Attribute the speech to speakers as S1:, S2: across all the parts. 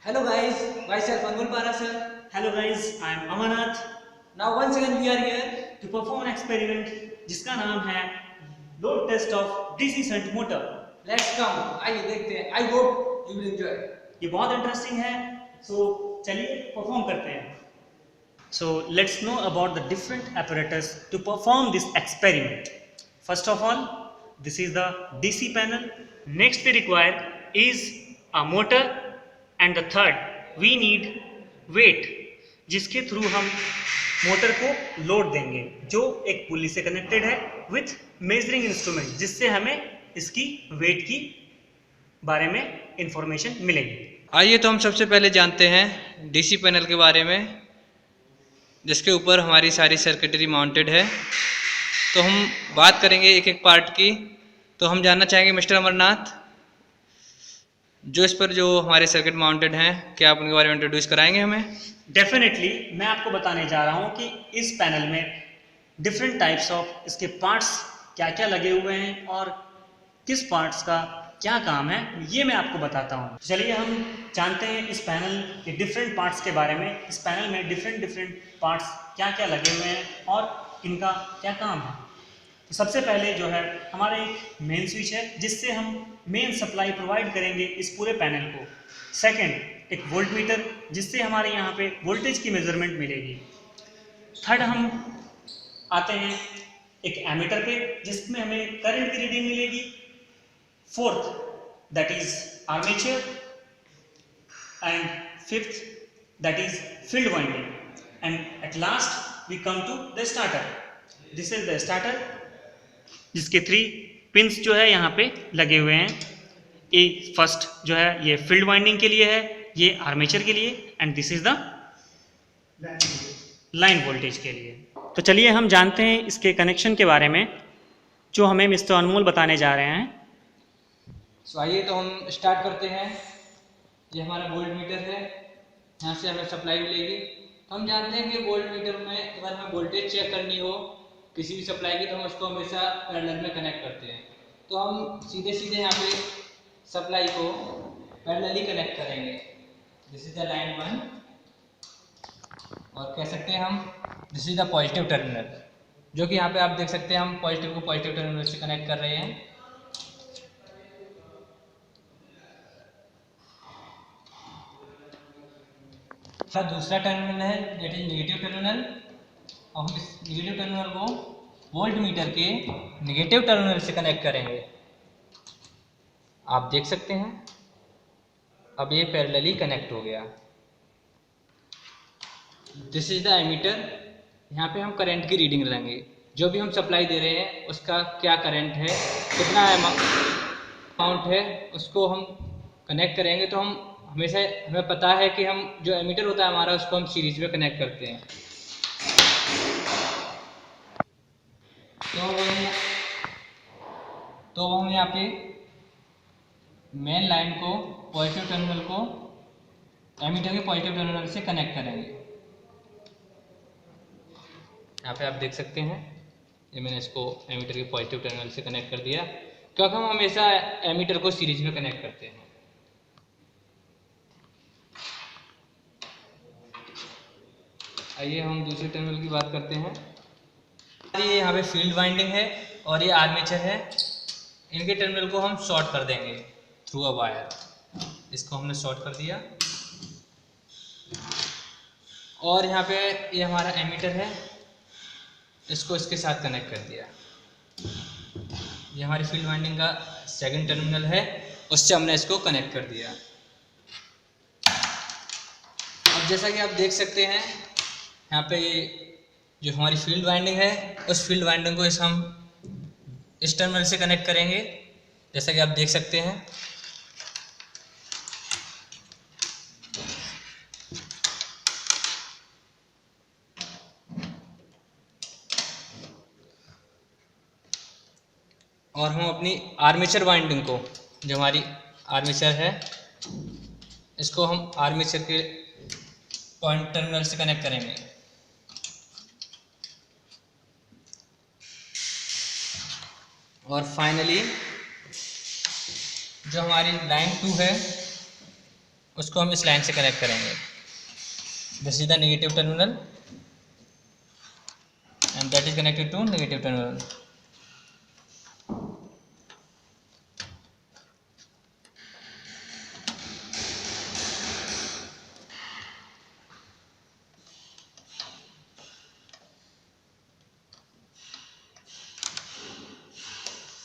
S1: Hello guys, myself Anmol Para sir.
S2: Hello guys, I am Amanath
S1: Now once again we are here.
S2: to perform an experiment जिसका नाम है load test of DC shunt motor।
S1: Let's come. आइए देखते हैं. I hope you will enjoy.
S2: ये बहुत interesting है, so चलिए परफॉर्म करते हैं। So let's know about the different apparatus to perform this experiment. First of all, this is the DC panel. Next we require is a motor and the third we need weight जिसके through हम motor को load देंगे जो एक पुली से connected है with measuring instrument जिससे हमें इसकी वेट की बारे में इंफॉर्मेशन मिलेगी।
S3: आइए तो हम सबसे पहले जानते हैं डीसी पैनल के बारे में जिसके ऊपर हमारी सारी सर्किटरी माउंटेड है। तो हम बात करेंगे एक एक पार्ट की। तो हम जानना चाहेंगे मिस्टर अमरनाथ, जो इस पर जो हमारे सर्किट माउंटेड हैं, क्या आप उनके बारे में इंट्रोड्यूस कराएंगे हमें?
S2: डेफिनेटली मैं आपको बताने जा रहा हूँ कि इस पैनल में डिफरेंट टाइप्स ऑफ इसके पार्ट्स क्या क्या लगे हुए हैं और किस पार्ट्स का क्या काम है ये मैं आपको बताता हूँ। चलिए हम जानते हैं इस पैनल के डिफरेंट पार्ट्स के बारे में। इस पैनल में डिफरेंट पार्ट्स क्या क्या लगे हुए हैं और इनका क्या काम है। तो सबसे पहले जो है हमारा एक मेन स्विच है जिससे हम मेन सप्लाई प्रोवाइड करेंगे इस पूरे पैनल को। सेकंड, एक वोल्ट मीटर जिससे हमारे यहाँ पे वोल्टेज की मेजरमेंट मिलेगी। थर्ड, हम आते हैं एक एमीटर पे जिसमें हमें करंट की रीडिंग मिलेगी। Fourth, that is armature and fifth, that is field winding and at last we come to the starter. This is the starter जिसके 3 पिंस जो है यहाँ पे लगे हुए हैं। ए फर्स्ट जो है ये फील्ड वाइंडिंग के लिए है, ये आर्मेचर के लिए and this is the line voltage के लिए। तो चलिए हम जानते हैं इसके कनेक्शन के बारे में जो हमें मिस्टर अनमोल बताने जा रहे हैं।
S3: तो आइए तो हम स्टार्ट करते हैं। ये हमारा वोल्ट मीटर है, यहाँ से हमें सप्लाई मिलेगी। तो हम जानते हैं कि वोल्ट मीटर में अगर हमें वोल्टेज चेक करनी हो किसी भी सप्लाई की तो हम उसको हमेशा पैरेलल में कनेक्ट करते हैं। तो हम सीधे सीधे यहाँ पे सप्लाई को पैरेलली कनेक्ट करेंगे। दिस इज द लाइन 1 और कह सकते हैं हम this is the positive terminal, जो कि यहाँ पे आप देख सकते हैं हम पॉजिटिव को पॉजिटिव टर्मिनल से कनेक्ट कर रहे हैं। दूसरा टर्मिनल है दैट इज नेगेटिव टर्मिनल और हम इस नेगेटिव टर्मिनल को वोल्ट मीटर के नेगेटिव टर्मिनल से कनेक्ट करेंगे। आप देख सकते हैं अब ये पैरेलली कनेक्ट हो गया। दिस इज द एमीटर, यहाँ पे हम करंट की रीडिंग लेंगे। जो भी हम सप्लाई दे रहे हैं उसका क्या करंट है, कितना अमाउंट है, उसको हम कनेक्ट करेंगे। तो हम हमेशा हमें पता है कि हम जो एमीटर होता है हमारा उसको हम सीरीज में कनेक्ट करते हैं। तो हम यहाँ पे मेन लाइन को पॉजिटिव टर्मिनल को एमीटर के पॉजिटिव टर्मिनल से कनेक्ट करेंगे। यहाँ पे आप देख सकते हैं ये मैंने इसको एमीटर के पॉजिटिव टर्मिनल से कनेक्ट कर दिया क्योंकि हम हमेशा एमीटर को सीरीज में कनेक्ट करते हैं। आइए हम दूसरे टर्मिनल की बात करते हैं। ये यहाँ पे फील्ड वाइंडिंग है और ये आर्मेचर है। इनके टर्मिनल को हम शॉर्ट कर देंगे थ्रू अ वायर। इसको हमने शॉर्ट कर दिया और यहाँ पे ये हमारा एमीटर है, इसको इसके साथ कनेक्ट कर दिया। ये हमारी फील्ड वाइंडिंग का सेकंड टर्मिनल है, उससे हमने इसको कनेक्ट कर दिया। अब जैसा कि आप देख सकते हैं यहाँ पे जो हमारी फील्ड वाइंडिंग है उस फील्ड वाइंडिंग को हम इस टर्मिनल से कनेक्ट करेंगे, जैसा कि आप देख सकते हैं। और हम अपनी आर्मेचर वाइंडिंग को, जो हमारी आर्मेचर है, इसको हम आर्मेचर के पॉइंट टर्मिनल से कनेक्ट करेंगे। और फाइनली जो हमारी लाइन 2 है उसको हम इस लाइन से कनेक्ट करेंगे। This is the negative terminal and that is connected to negative terminal.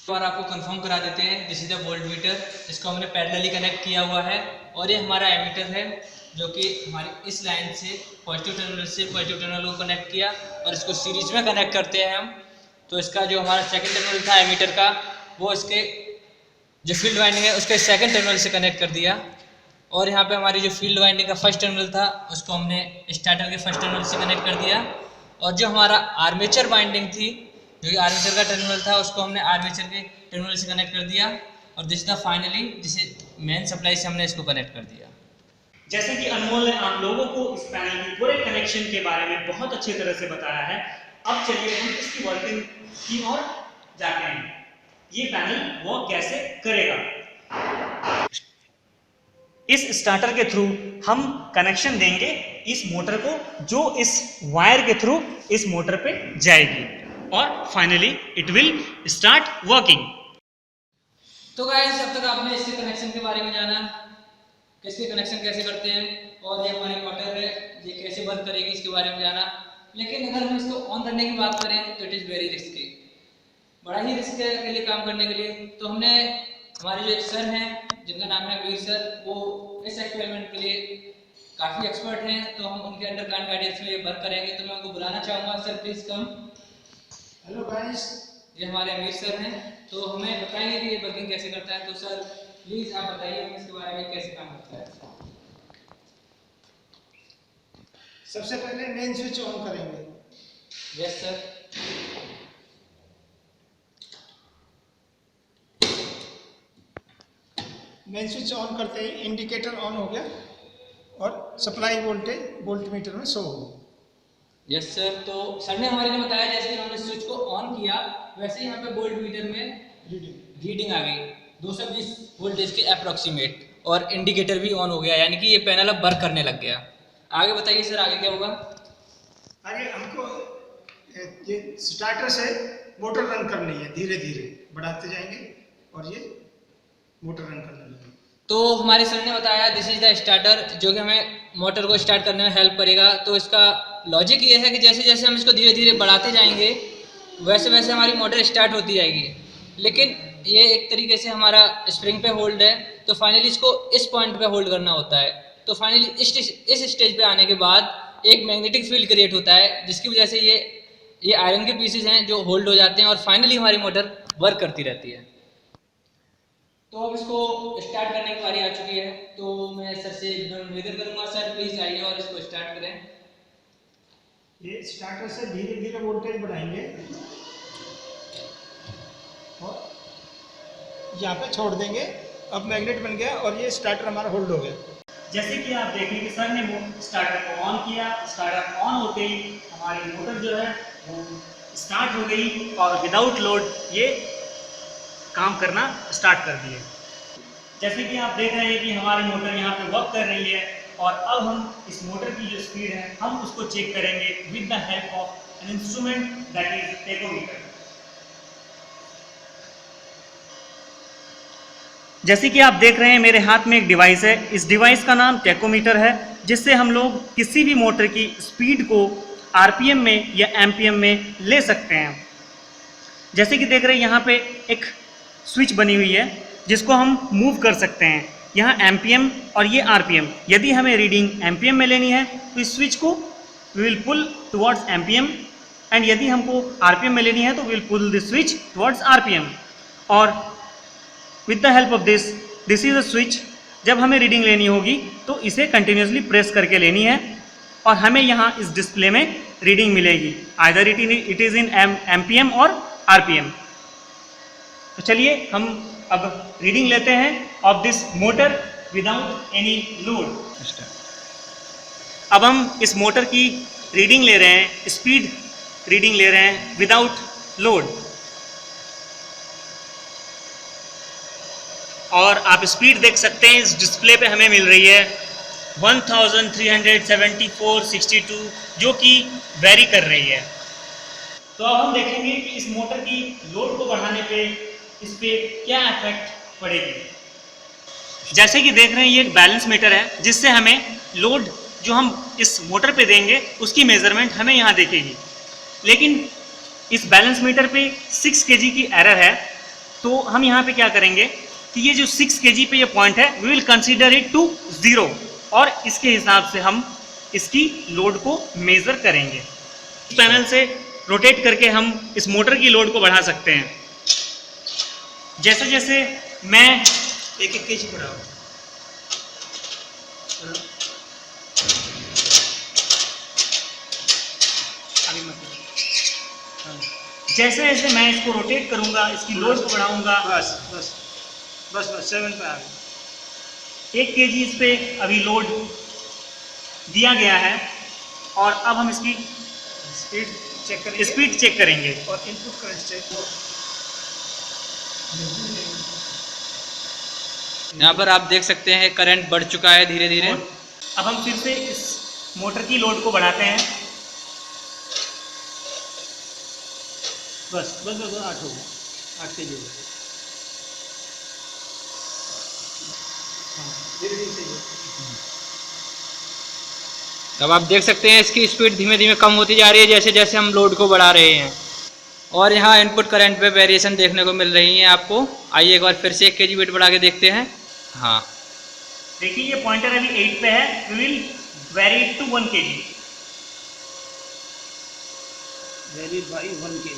S3: और आपको कंफर्म करा देते हैं, this is the volt meter, इसको हमने पैरेलली कनेक्ट किया हुआ है। और ये हमारा एमीटर है जो कि हमारी इस लाइन से पॉजिटिव टर्मिनल से पॉजिटिव टर्मिनल को कनेक्ट किया और इसको सीरीज में कनेक्ट करते हैं हम। तो इसका जो हमारा सेकंड टर्मिनल था एमीटर का, वो इसके जो फील्ड वाइंडिंग है उसके सेकंड टर्मिनल से कनेक्ट कर दिया। और यहाँ पे हमारी जो फील्ड वाइंडिंग का फर्स्ट टर्मिनल था उसको हमने स्टार्टर के फर्स्ट टर्मिनल से कनेक्ट कर दिया। और जो हमारा आर्मेचर वाइंडिंग थी, जो कि आर्मेचर का टर्मिनल था, उसको हमने आर्मेचर के टर्मिनल से कनेक्ट कर दिया। और दिस द फाइनली जिसे मेन सप्लाई से हमने इसको कनेक्ट कर दिया।
S2: जैसे कि अनमोल ने आप लोगों को इस पैनल के पूरे कनेक्शन के बारे में बहुत अच्छी तरह से बताया है। अब चलिए हम इसकी वर्किंग की ओर जाते हैं। ये पैनल वर्क कैसे करेगा। इस स्टार्टर के थ्रू हम कनेक्शन देंगे इस मोटर को, जो इस वायर के थ्रू इस मोटर पे जाएगी और finally it will start working.
S3: तो गाइस, अब तक आपने इसके कनेक्शन के बारे में जाना, इसके कनेक्शन कैसे करते हैं और ये हमारी मोटर है ये कैसे वर्क करेगी इसके बारे में जाना। लेकिन अगर हम इसको ऑन करने की बात करें तो इट इज़ वेरी रिस्की, बड़ा ही रिस्क है के लिए काम करने के लिए। तो हमने हमारे जो एक सर हैं जिनका नाम है वीर सर, वो इस एक्सपेरिमेंट के लिए काफ़ी एक्सपर्ट हैं, तो हम उनके अंडर काइंड गाइडेंस में ये वर्क करेंगे। तो मैं उनको बुलाना चाहूँगा। Sir please come.
S4: Hello guys,
S3: ये हमारे अमीर सर हैं, तो हमें बताएंगे कि ये वर्किंग कैसे करता है। तो सर प्लीज़ आप बताइए हमें इसके बारे में कैसे काम करता है।
S4: सबसे पहले मेन स्विच ऑन करेंगे।
S3: Yes sir.
S4: Main switch on करते ही इंडिकेटर ऑन हो गया और सप्लाई वोल्टेज वोल्ट मीटर में शो हो गया।
S3: Yes sir. तो सर ने हमारे लिए बताया जैसे कि हमने स्विच को ऑन किया वैसे ही यहाँ पे वोल्ट मीटर में रीडिंग आ गई 220 वोल्टेज के अप्रॉक्सीमेट, और इंडिकेटर भी ऑन हो गया, यानी कि ये पैनल अब वर्क करने लग गया। आगे बताइए सर, आगे क्या होगा।
S4: आगे हमको ये स्टार्टर से मोटर रन करनी है, धीरे धीरे बढ़ाते जाएंगे और ये मोटर रन करने लगेगी।
S3: तो हमारे सर ने बताया दिस इज द स्टार्टर, जो कि हमें मोटर को स्टार्ट करने में हेल्प करेगा। तो इसका लॉजिक ये है कि जैसे जैसे हम इसको धीरे धीरे बढ़ाते जाएंगे वैसे वैसे हमारी मोटर स्टार्ट होती जाएगी। लेकिन ये एक तरीके से हमारा स्प्रिंग पे होल्ड है, तो फाइनली इसको इस पॉइंट पे होल्ड करना होता है। तो फाइनली इस स्टेज पे आने के बाद एक मैग्नेटिक फील्ड क्रिएट होता है, जिसकी वजह से ये आयरन के पीसेस हैं जो होल्ड हो जाते हैं और फाइनली हमारी मोटर वर्क करती रहती है। तो अब इसको स्टार्ट करने की बारी आ चुकी है, तो मैं सर से निवेदन करूंगा, सर प्लीज आइए और इसको स्टार्ट करें।
S4: ये स्टार्टर से धीरे धीरे वोल्टेज बढ़ाएंगे और यहाँ पे छोड़ देंगे। अब मैग्नेट बन गया और ये स्टार्टर हमारा होल्ड हो गया।
S2: जैसे कि आप देखें कि सर ने स्टार्टर को ऑन किया, स्टार्टर ऑन होते ही हमारी मोटर जो है वो स्टार्ट हो गई और विदाउट लोड ये काम करना स्टार्ट कर दिए। जैसे कि आप देख रहे हैं कि हमारी मोटर यहाँ पे वर्क कर रही है और अब हम इस मोटर की जो स्पीड है हम उसको चेक करेंगे with the help of an instrument that is tachometer. जैसे कि आप देख रहे हैं मेरे हाथ में एक डिवाइस है, इस डिवाइस का नाम टेकोमीटर है, जिससे हम लोग किसी भी मोटर की स्पीड को आरपीएम में या एमपीएम में ले सकते हैं। जैसे कि देख रहे हैं यहाँ पे एक स्विच बनी हुई है जिसको हम मूव कर सकते हैं, यहाँ एमपीएम और ये आरपीएम। यदि हमें रीडिंग एमपीएम में लेनी है तो इस स्विच को we will pull towards MPM, and यदि हमको आरपीएम में लेनी है तो we will pull this switch towards RPM. और with the help of this is a switch, जब हमें रीडिंग लेनी होगी तो इसे कंटिन्यूसली प्रेस करके लेनी है और हमें यहाँ इस डिस्प्ले में रीडिंग मिलेगी, either it is in MPM और आरपीएम। तो चलिए हम अब रीडिंग लेते हैं of this motor without any load. अब हम इस मोटर की रीडिंग ले रहे हैं, स्पीड रीडिंग ले रहे हैं विदाउट लोड, और आप स्पीड देख सकते हैं इस डिस्प्ले पे हमें मिल रही है 1374/62 जो कि वेरी कर रही है। तो अब हम देखेंगे कि इस मोटर की लोड को बढ़ाने पे इस पे क्या इफेक्ट पड़ेगी। जैसे कि देख रहे हैं ये एक बैलेंस मीटर है जिससे हमें लोड जो हम इस मोटर पे देंगे उसकी मेजरमेंट हमें यहाँ दिखेगी, लेकिन इस बैलेंस मीटर पे 6 kg की एरर है। तो हम यहाँ पे क्या करेंगे कि ये जो 6 kg पे ये पॉइंट है we will consider it to 0 और इसके हिसाब से हम इसकी लोड को मेज़र करेंगे। इस पैनल से रोटेट करके हम इस मोटर की लोड को बढ़ा सकते हैं। जैसे जैसे मैं
S4: 1-1 kg बढ़ाओ। अभी मत
S2: जैसे जैसे मैं इसको रोटेट करूंगा इसकी लोड को बढ़ाऊंगा।
S4: बस बस बस बस 7 पे आ गए।
S2: 1 kg इस पे अभी लोड दिया गया है और अब हम इसकी
S4: स्पीड चेक करेंगे
S2: स्पीड चेक करेंगे।
S4: और इनपुट करंट चेक।
S3: यहाँ पर आप देख सकते हैं करंट बढ़ चुका है धीरे धीरे।
S2: अब हम फिर से इस मोटर की लोड को बढ़ाते हैं।
S4: बस बस बस 8 हो गया, 8 kg हो गया। धीरे धीरे सही है।
S3: अब आप देख सकते हैं इसकी स्पीड धीमे धीमे कम होती जा रही है जैसे जैसे हम लोड को बढ़ा रहे हैं। और यहाँ इनपुट करंट पे वेरिएशन देखने को मिल रही है आपको। आइए एक बार फिर से 1 kg वेट बढ़ा के देखते हैं। हाँ
S2: देखिए ये पॉइंटर अभी 8 पे है, we will vary it to 1 kg।
S4: Vary by 1 kg।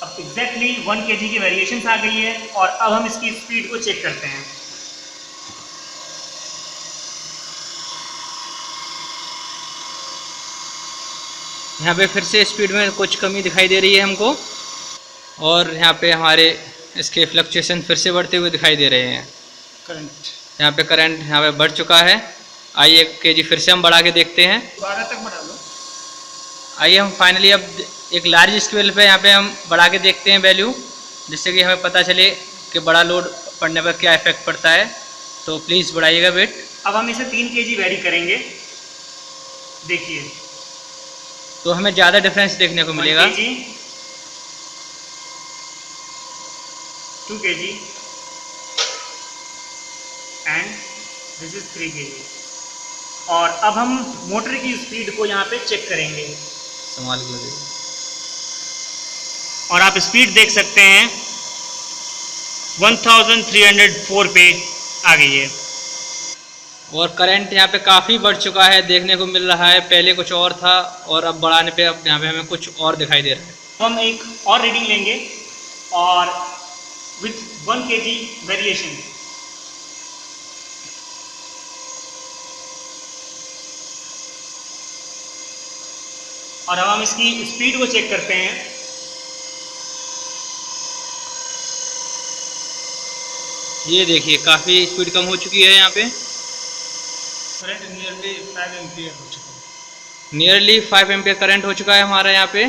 S2: अब एग्जैक्टली 1 kg की वेरिएशन आ गई है और अब हम इसकी स्पीड को चेक करते हैं।
S3: यहाँ पे फिर से स्पीड में कुछ कमी दिखाई दे रही है हमको और यहाँ पे हमारे इसके फ्लक्चुएशन फिर से बढ़ते हुए दिखाई दे रहे हैं।
S4: करंट
S3: यहाँ पे करंट यहाँ पे बढ़ चुका है। आइए 1 kg फिर से हम बढ़ा के देखते हैं।
S4: 12 तक बढ़ा लो।
S3: आइए हम फाइनली अब एक लार्ज स्केल पे यहाँ पे हम बढ़ा के देखते हैं वैल्यू, जिससे कि हमें पता चले कि बड़ा लोड पड़ने पर क्या इफेक्ट पड़ता है। तो प्लीज़ बढ़ाइएगा वेट।
S2: अब हम इसे 3 kg वेरी करेंगे। देखिए
S3: तो हमें ज़्यादा डिफरेंस देखने को मिलेगा।
S2: 1 kg, 2 kg and this is 3 kg। और अब हम मोटर की स्पीड को यहाँ पे चेक करेंगे
S3: संभाल के लगेगा।
S2: और आप स्पीड देख सकते हैं 1304 पे आ गई है।
S3: और करंट यहाँ पे काफ़ी बढ़ चुका है देखने को मिल रहा है। पहले कुछ और था और अब बढ़ाने पे अब यहाँ पे हमें कुछ और दिखाई दे रहा है।
S2: तो हम एक और रीडिंग लेंगे और विथ 1 kg वेरिएशन। और अब हम इसकी स्पीड को चेक करते हैं।
S3: ये देखिए काफ़ी स्पीड कम हो चुकी है। यहाँ पे
S4: करंट नियरली 5 एम्पियर हो चुका है।
S3: नियरली 5 एम्पियर करंट हो चुका है हमारा यहाँ पे,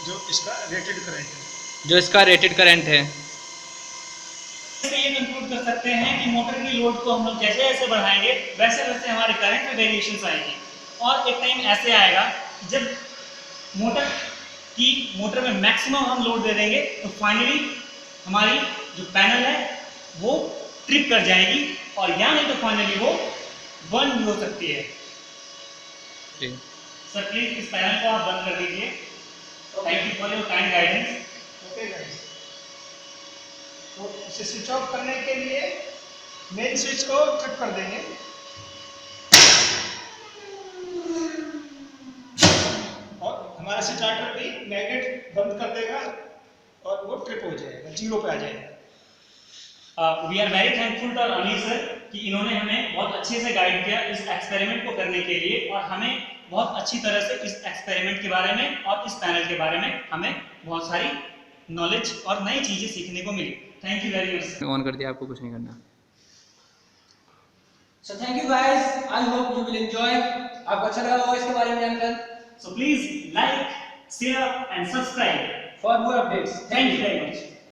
S4: जो इसका रेटेड करंट है।
S3: जो इसका रेटेड करंट है।
S2: इससे ये कंक्लूड कर सकते हैं कि मोटर की लोड को हम लोग जैसे जैसे बढ़ाएंगे वैसे वैसे हमारे करंट में वेरिएशन आएगी। और एक टाइम ऐसे आएगा जब मोटर में मैक्सिमम हम लोड दे देंगे तो फाइनली हमारी जो पैनल है वो ट्रिप कर जाएगी और या नहीं तो फाइनली वो बंद भी हो सकती है। सर प्लीज इस पैनल को आप बंद कर दीजिए। Thank you for your kind guidance.
S4: Okay guys, तो इसे स्विच ऑफ करने के लिए मेन स्विच को कट कर देंगे और हमारा स्टार्टर भी मैग्नेट बंद कर देगा और वो ट्रिप हो जाएगा, जीरो पे आ जाएगा।
S2: We are very thankful to Anil sir कि इन्होंने हमें बहुत अच्छे से गाइड किया इस एक्सपेरिमेंट को करने के लिए और हमें बहुत अच्छी तरह से इस एक्सपेरिमेंट के बारे में और इस पैनल के बारे में हमें बहुत सारी नॉलेज और नई चीजें सीखने को मिली। Thank you very much.
S3: On कर दिया, आपको कुछ नहीं करना।
S1: So thank you guys. I hope you will enjoy. आपको अच्छा लगा होगा इसके बारे में जानकर।
S2: So please like, share and subscribe
S1: For more updates.
S2: Thank you very much.